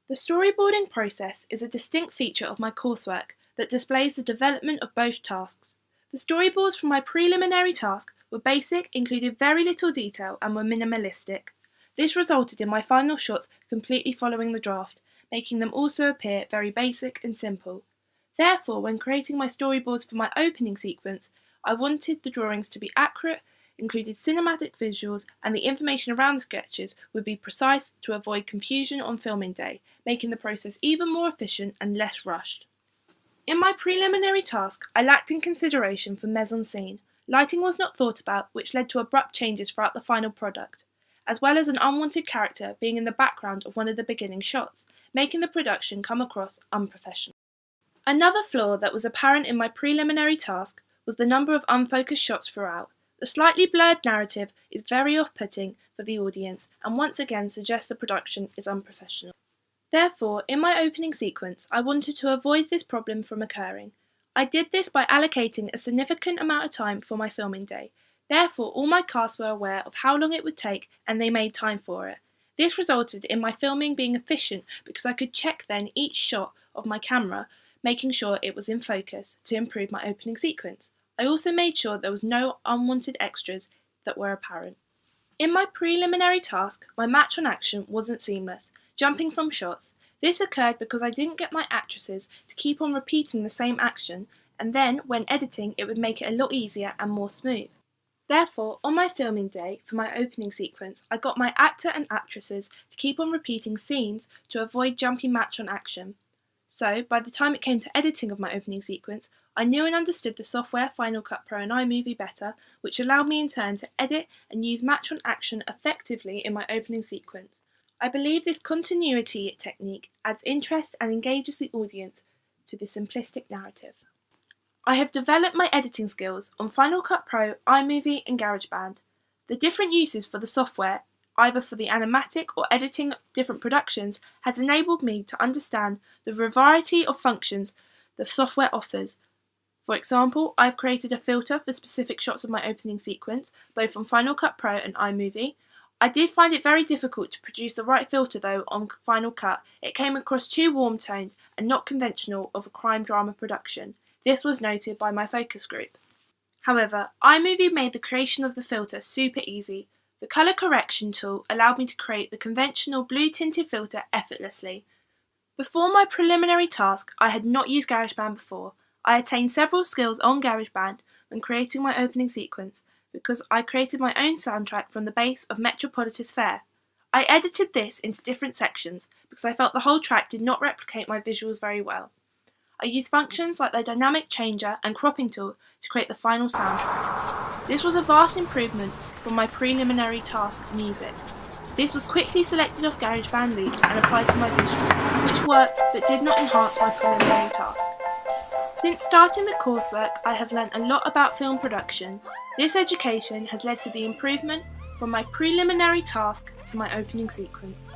The storyboarding process is a distinct feature of my coursework that displays the development of both tasks. The storyboards from my preliminary task were basic, included very little detail, and were minimalistic. This resulted in my final shots completely following the draft, making them also appear very basic and simple. Therefore, when creating my storyboards for my opening sequence, I wanted the drawings to be accurate, included cinematic visuals, and the information around the sketches would be precise to avoid confusion on filming day, making the process even more efficient and less rushed. In my preliminary task, I lacked in consideration for mise-en-scene. Lighting was not thought about, which led to abrupt changes throughout the final product, as well as an unwanted character being in the background of one of the beginning shots, making the production come across unprofessional. Another flaw that was apparent in my preliminary task was the number of unfocused shots throughout. The slightly blurred narrative is very off-putting for the audience and once again suggests the production is unprofessional. Therefore, in my opening sequence, I wanted to avoid this problem from occurring. I did this by allocating a significant amount of time for my filming day. Therefore, all my cast were aware of how long it would take and they made time for it. This resulted in my filming being efficient because I could check then each shot of my camera, making sure it was in focus to improve my opening sequence. I also made sure there was no unwanted extras that were apparent. In my preliminary task, my match on action wasn't seamless, jumping from shots. This occurred because I didn't get my actresses to keep on repeating the same action, and then, when editing, it would make it a lot easier and more smooth. Therefore, on my filming day, for my opening sequence, I got my actor and actresses to keep on repeating scenes to avoid jumping match on action. So, by the time it came to editing of my opening sequence, I knew and understood the software Final Cut Pro and iMovie better, which allowed me in turn to edit and use match on action effectively in my opening sequence. I believe this continuity technique adds interest and engages the audience to the simplistic narrative. I have developed my editing skills on Final Cut Pro, iMovie and GarageBand. The different uses for the software, either for the animatic or editing different productions, has enabled me to understand the variety of functions the software offers. For example, I've created a filter for specific shots of my opening sequence, both on Final Cut Pro and iMovie. I did find it very difficult to produce the right filter though on Final Cut. It came across too warm toned and not conventional of a crime drama production. This was noted by my focus group. However, iMovie made the creation of the filter super easy. The colour correction tool allowed me to create the conventional blue tinted filter effortlessly. Before my preliminary task, I had not used GarageBand before. I attained several skills on GarageBand when creating my opening sequence because I created my own soundtrack from the base of Metropolitan Fair. I edited this into different sections because I felt the whole track did not replicate my visuals very well. I used functions like the dynamic changer and cropping tool to create the final soundtrack. This was a vast improvement from my preliminary task music. This was quickly selected off GarageBand loops and applied to my visuals, which worked but did not enhance my preliminary task. Since starting the coursework, I have learnt a lot about film production. This education has led to the improvement from my preliminary task to my opening sequence.